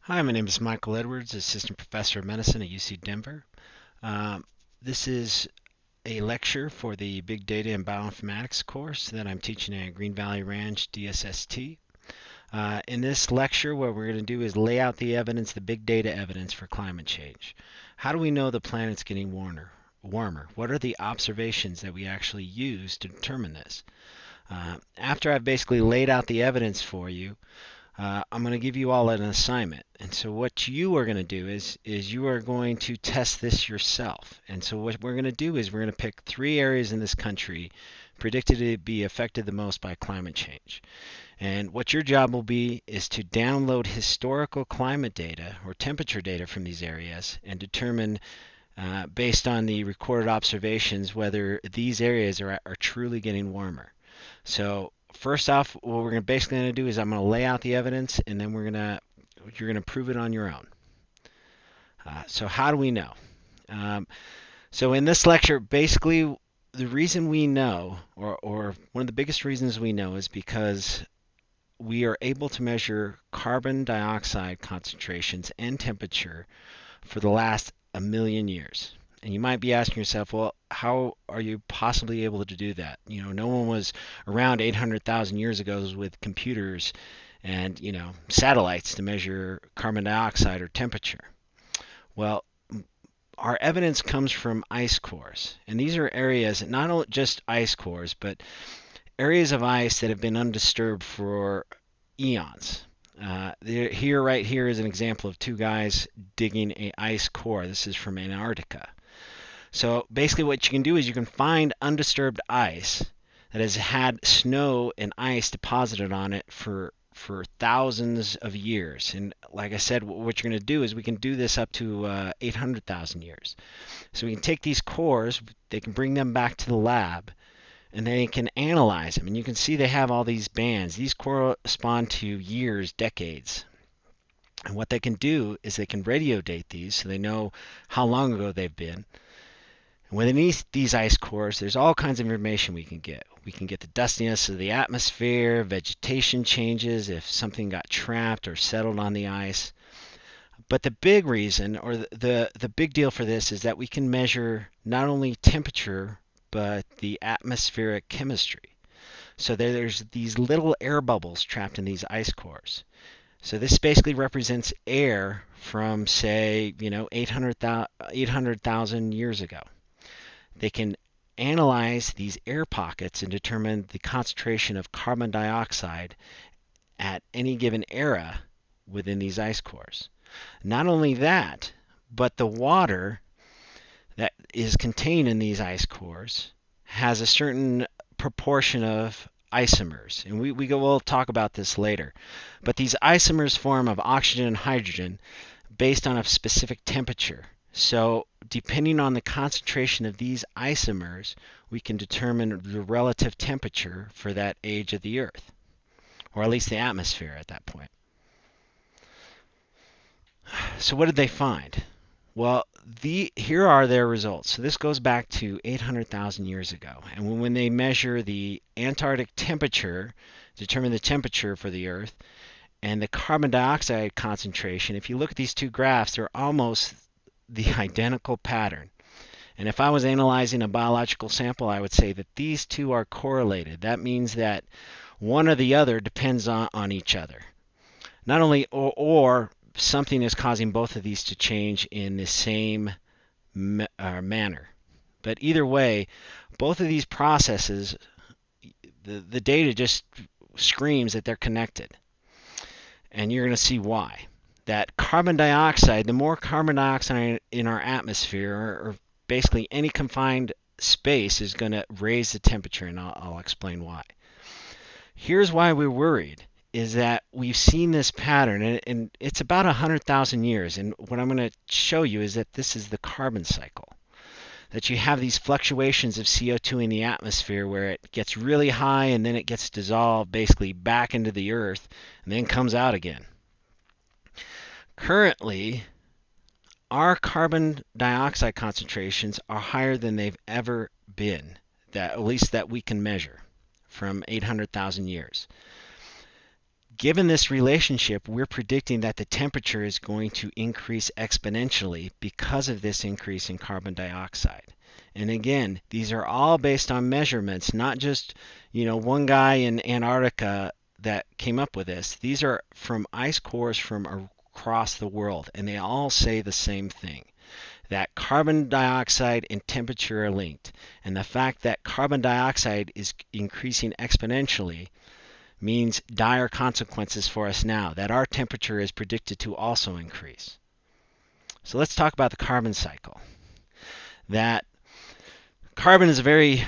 Hi, my name is Michael Edwards, Assistant Professor of Medicine at UC Denver. This is a lecture for the Big Data and Bioinformatics course that I'm teaching at Green Valley Ranch DSST. In this lecture, what we're going to do is lay out the evidence, the big data evidence for climate change. How do we know the planet's getting warmer? What are the observations that we actually use to determine this? After I've basically laid out the evidence for you, I'm going to give you all an assignment. And so what you are going to do is you are going to test this yourself. And so what we're going to do is we're going to pick 3 areas in this country predicted to be affected the most by climate change. And what your job will be is to download historical climate data or temperature data from these areas and determine based on the recorded observations whether these areas are truly getting warmer. So first off, what we're basically going to do is I'm going to lay out the evidence, and then you're going to prove it on your own. So how do we know? So in this lecture, basically the reason we know, or one of the biggest reasons we know, is because we are able to measure carbon dioxide concentrations and temperature for the last 1 million years. And you might be asking yourself, well, how are you possibly able to do that? No one was around 800,000 years ago with computers and, satellites to measure carbon dioxide or temperature. Well, our evidence comes from ice cores. And these are areas, not just ice cores, but areas of ice that have been undisturbed for eons. Right here is an example of 2 guys digging an ice core. This is from Antarctica. So basically what you can do is you can find undisturbed ice that has had snow and ice deposited on it for thousands of years. And like I said, what you're going to do is we can do this up to 800,000 years. So we can take these cores, they can bring them back to the lab, and they can analyze them. And you can see they have all these bands. These correspond to years, decades. And what they can do is they can radio date these so they know how long ago they've been. And within these ice cores, there's all kinds of information we can get. We can get the dustiness of the atmosphere, vegetation changes, if something got trapped or settled on the ice. But the big reason, or the big deal for this, is that we can measure not only temperature, but the atmospheric chemistry. So there's these little air bubbles trapped in these ice cores. So this basically represents air from, say, 800,000 years ago. They can analyze these air pockets and determine the concentration of carbon dioxide at any given era within these ice cores. Not only that, but the water that is contained in these ice cores has a certain proportion of isomers. And we'll talk about this later. But these isomers form of oxygen and hydrogen based on a specific temperature. So depending on the concentration of these isomers, we can determine the relative temperature for that age of the Earth, or at least the atmosphere at that point. So what did they find? Well, here are their results. So this goes back to 800,000 years ago. And when they measure the Antarctic temperature, determine the temperature for the Earth, and the carbon dioxide concentration, if you look at these 2 graphs, they're almost the identical pattern. And if I was analyzing a biological sample, I would say that these 2 are correlated. That means that one or the other depends on each other. Not only, or something is causing both of these to change in the same manner. But either way, both of these processes, the data just screams that they're connected. And you're going to see why. That carbon dioxide, the more carbon dioxide in our atmosphere, or basically any confined space, is going to raise the temperature, and I'll explain why. Here's why we're worried, is that we've seen this pattern, and it's about 100,000 years. And what I'm going to show you is that this is the carbon cycle. That you have these fluctuations of CO2 in the atmosphere where it gets really high and then it gets dissolved basically back into the Earth and then comes out again. Currently, our carbon dioxide concentrations are higher than they've ever been, at least that we can measure from 800,000 years. Given this relationship, we're predicting that the temperature is going to increase exponentially because of this increase in carbon dioxide. And again, these are all based on measurements, not just, one guy in Antarctica that came up with this. These are from ice cores from across the world, and they all say the same thing, that carbon dioxide and temperature are linked. And the fact that carbon dioxide is increasing exponentially means dire consequences for us now, that our temperature is predicted to also increase. So let's talk about the carbon cycle. That carbon is a very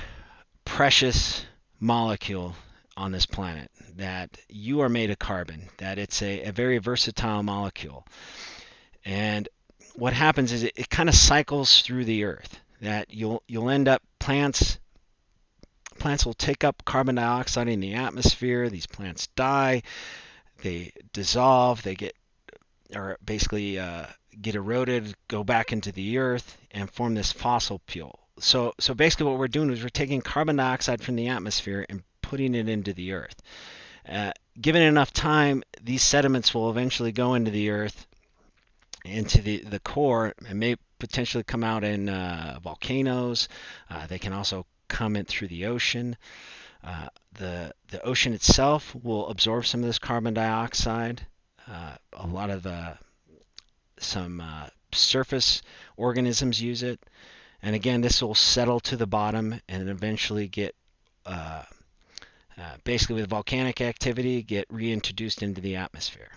precious molecule on this planet, that you are made of carbon, that it's a very versatile molecule. And what happens is it kind of cycles through the earth, that you'll end up, plants will take up carbon dioxide in the atmosphere. These plants die, they dissolve, they get eroded, go back into the earth, and form this fossil fuel. So basically what we're doing is we're taking carbon dioxide from the atmosphere and putting it into the earth. Given enough time, these sediments will eventually go into the earth, into the core, and may potentially come out in volcanoes. They can also come in through the ocean. The ocean itself will absorb some of this carbon dioxide. A lot of some surface organisms use it, and again, this will settle to the bottom and eventually get basically with volcanic activity get reintroduced into the atmosphere.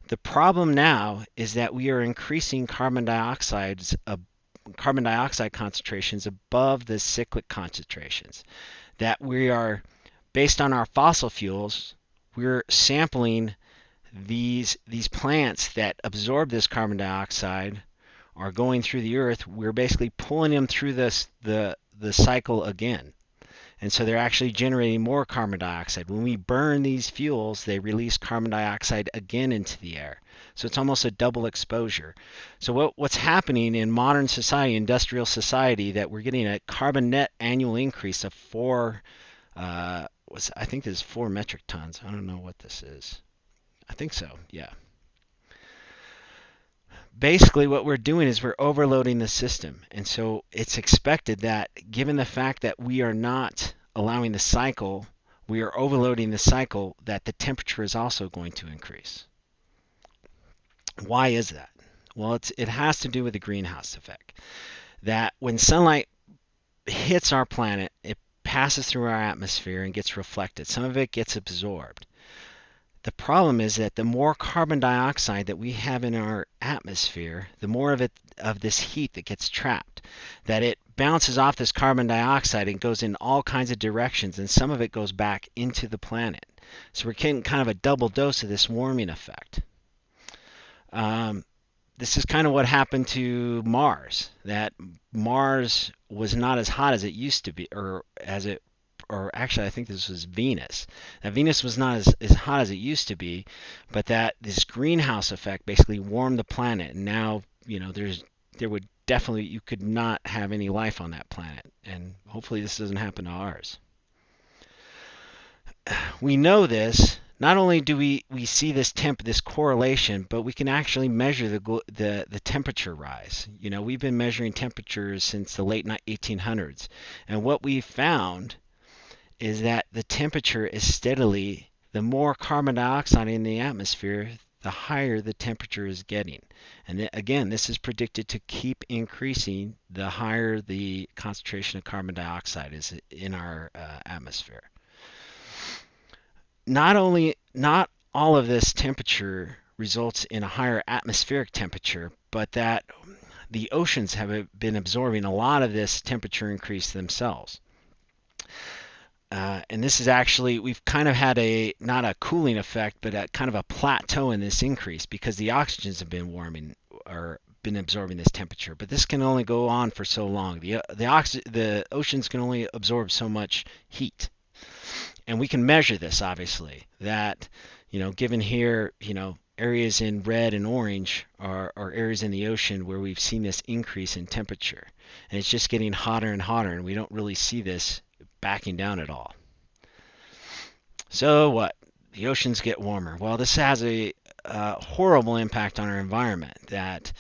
The problem now is that we are increasing carbon dioxide concentrations above the cyclic concentrations. That we are, based on our fossil fuels, we're sampling these plants that absorb this carbon dioxide, are going through the earth. We're basically pulling them through the cycle again. And so they're actually generating more carbon dioxide. When we burn these fuels, they release carbon dioxide again into the air. So it's almost a double exposure. So what's happening in modern society, industrial society, that we're getting a carbon net annual increase of I think this is 4 metric tons. I don't know what this is. I think so, yeah. Basically what we're doing is we're overloading the system, and so it's expected that, given the fact that we are not allowing the cycle, we are overloading the cycle, that the temperature is also going to increase. Why is that? Well, it has to do with the greenhouse effect. That when sunlight hits our planet, it passes through our atmosphere and gets reflected. Some of it gets absorbed. The problem is that the more carbon dioxide that we have in our atmosphere, the more of this heat that gets trapped, that it bounces off this carbon dioxide and goes in all kinds of directions, and some of it goes back into the planet. So we're getting kind of a double dose of this warming effect. This is kind of what happened to Mars, that Mars was not as hot as it used to be, or actually I think this was Venus. Now Venus was not as hot as it used to be, but that this greenhouse effect basically warmed the planet, and now you could not have any life on that planet, and hopefully this doesn't happen to ours. We know this. Not only do we see this correlation, but we can actually measure the temperature rise. We've been measuring temperatures since the late 1800s, and what we found is that the temperature is steadily, the more carbon dioxide in the atmosphere, the higher the temperature is getting. And again, this is predicted to keep increasing the higher the concentration of carbon dioxide is in our atmosphere. Not all of this temperature results in a higher atmospheric temperature, but that the oceans have been absorbing a lot of this temperature increase themselves. And this is actually, we've kind of had not a cooling effect, but a kind of a plateau in this increase, because the oxygens have been warming or been absorbing this temperature. But this can only go on for so long. The oceans can only absorb so much heat. And we can measure this, obviously, that, given here, areas in red and orange are areas in the ocean where we've seen this increase in temperature. And it's just getting hotter and hotter, and we don't really see this backing down at all. So what? the oceans get warmer. Well, this has a horrible impact on our environment. That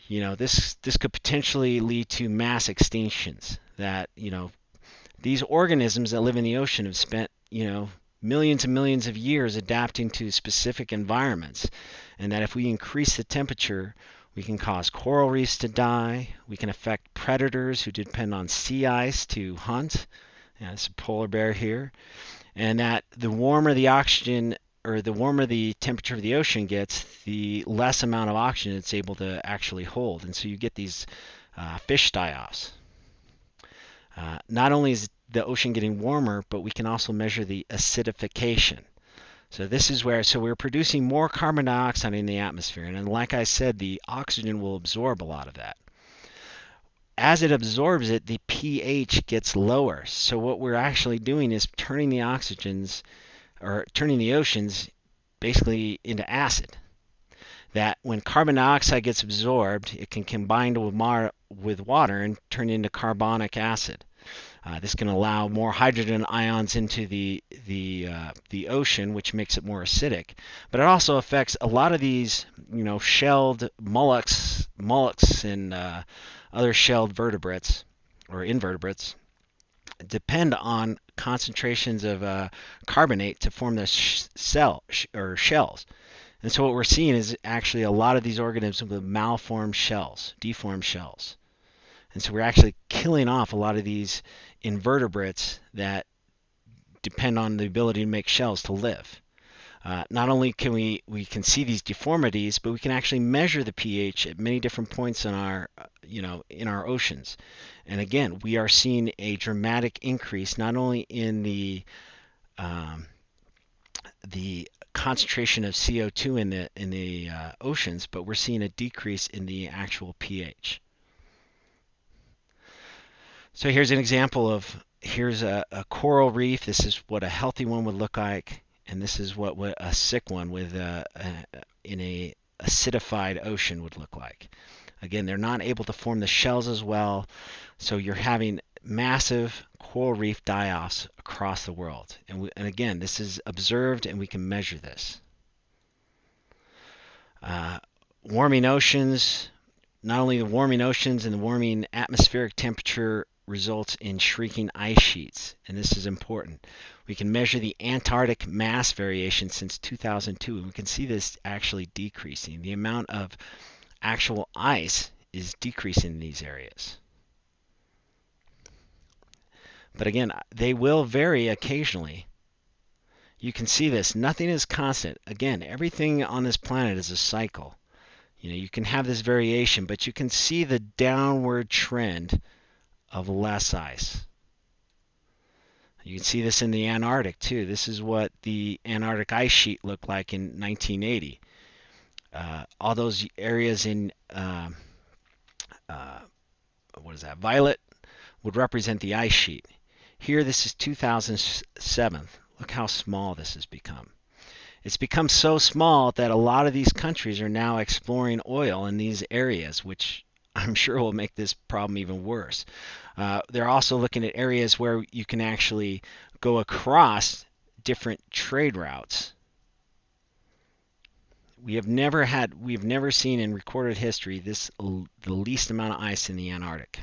this could potentially lead to mass extinctions. That these organisms that live in the ocean have spent millions and millions of years adapting to specific environments, and that if we increase the temperature, we can cause coral reefs to die. We can affect predators who depend on sea ice to hunt. It's a polar bear here. And that the warmer the oxygen, or the warmer the temperature of the ocean gets, the less amount of oxygen it's able to actually hold. And so you get these fish die-offs. Not only is the ocean getting warmer, but we can also measure the acidification. So this is where, we're producing more carbon dioxide in the atmosphere. And like I said, the oxygen will absorb a lot of that. As it absorbs it, the pH gets lower. So what we're actually doing is turning the oceans basically into acid. That when carbon dioxide gets absorbed, it can combine with water and turn into carbonic acid. This can allow more hydrogen ions into the ocean, which makes it more acidic. But it also affects a lot of these, shelled mollusks and other shelled vertebrates or invertebrates depend on concentrations of carbonate to form their shells. And so what we're seeing is actually a lot of these organisms with malformed shells, deformed shells. And so we're actually killing off a lot of these invertebrates that depend on the ability to make shells to live. Not only can we can see these deformities, but we can actually measure the pH at many different points in our in our oceans. And again, we are seeing a dramatic increase not only in the concentration of CO2 in the oceans, but we're seeing a decrease in the actual pH. So here's an example of a coral reef. This is what a healthy one would look like, and this is what a sick one with in a acidified ocean would look like. Again, they're not able to form the shells as well, so you're having massive coral reef die-offs across the world. And again, this is observed, and we can measure this. Warming oceans. Not only the warming oceans and the warming atmospheric temperature results in shrinking ice sheets, and this is important. We can measure the Antarctic mass variation since 2002, and we can see this actually decreasing. The amount of actual ice is decreasing in these areas. But again, they will vary occasionally. You can see this. Nothing is constant. Again, everything on this planet is a cycle. You can have this variation, but you can see the downward trend of less ice. You can see this in the Antarctic too. This is what the Antarctic ice sheet looked like in 1980. All those areas in violet would represent the ice sheet. Here, this is 2007. Look how small this has become. It's become so small that a lot of these countries are now exploring oil in these areas, which I'm sure will make this problem even worse. They're also looking at areas where you can actually go across different trade routes. We've never seen in recorded history the least amount of ice in the Antarctic.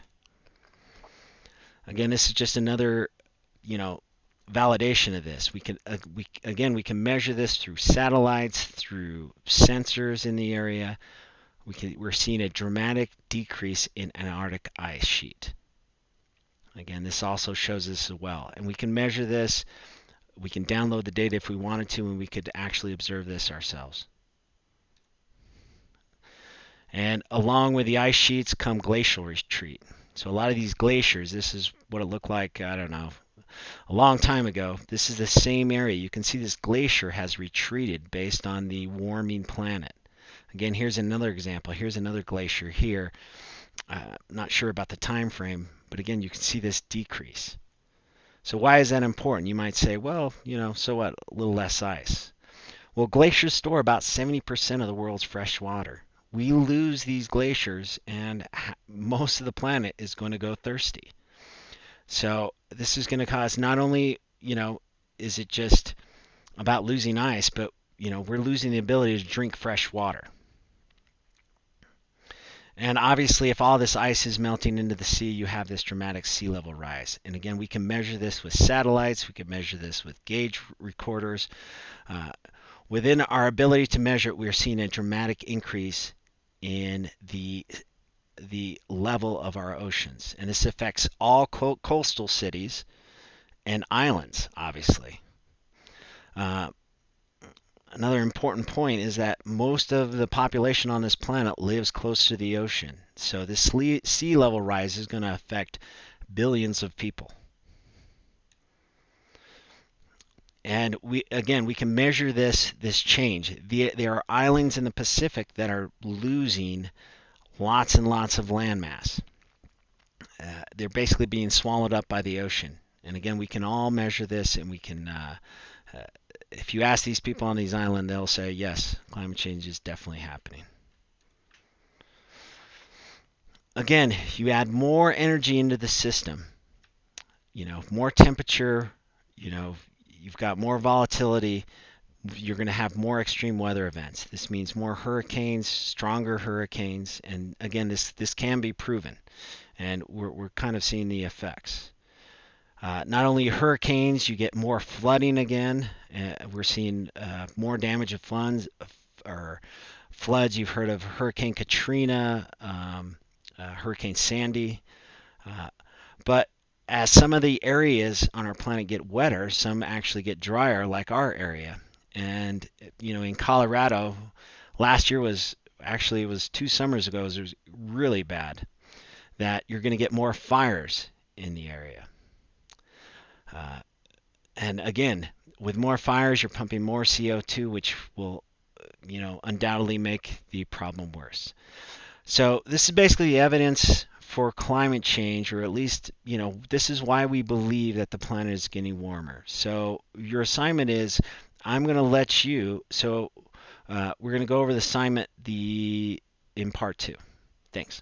Again, this is just another, validation of this. We can measure this through satellites, through sensors in the area. We're seeing a dramatic decrease in Antarctic ice sheet. Again, this also shows this as well. And we can measure this. We can download the data if we wanted to, and we could actually observe this ourselves. And along with the ice sheets come glacial retreat. So a lot of these glaciers, this is what it looked like, I don't know, a long time ago. This is the same area. You can see this glacier has retreated based on the warming planet. Again, here's another example. Here's another glacier here. Not sure about the time frame, but again, you can see this decrease. So why is that important? You might say, well, so what? A little less ice. Well, glaciers store about 70% of the world's fresh water. We lose these glaciers, and most of the planet is going to go thirsty. So this is going to cause not only, is it just about losing ice, but we're losing the ability to drink fresh water. And obviously, if all this ice is melting into the sea, you have this dramatic sea level rise. And again, we can measure this with satellites. We can measure this with gauge recorders. Within our ability to measure it, we are seeing a dramatic increase in the level of our oceans. And this affects all coastal cities and islands, obviously. Another important point is that most of the population on this planet lives close to the ocean. So this sea level rise is going to affect billions of people. And we can measure this change. There are islands in the Pacific that are losing lots and lots of landmass. They're basically being swallowed up by the ocean. And again, we can all measure this, and we can if you ask these people on these islands, they'll say, yes, climate change is definitely happening. Again, you add more energy into the system, more temperature, you've got more volatility, you're going to have more extreme weather events. This means more hurricanes, stronger hurricanes, and again, this can be proven, and we're kind of seeing the effects. Not only hurricanes, you get more flooding again. We're seeing more damage of floods. You've heard of Hurricane Katrina, Hurricane Sandy. But as some of the areas on our planet get wetter, some actually get drier, like our area. And in Colorado, last year it was 2 summers ago, it was really bad. That you're going to get more fires in the area. And again, with more fires, you're pumping more CO2, which will, undoubtedly make the problem worse. So this is basically the evidence for climate change, or at least, this is why we believe that the planet is getting warmer. So your assignment is, I'm going to let you, we're going to go over the assignment in part 2. Thanks.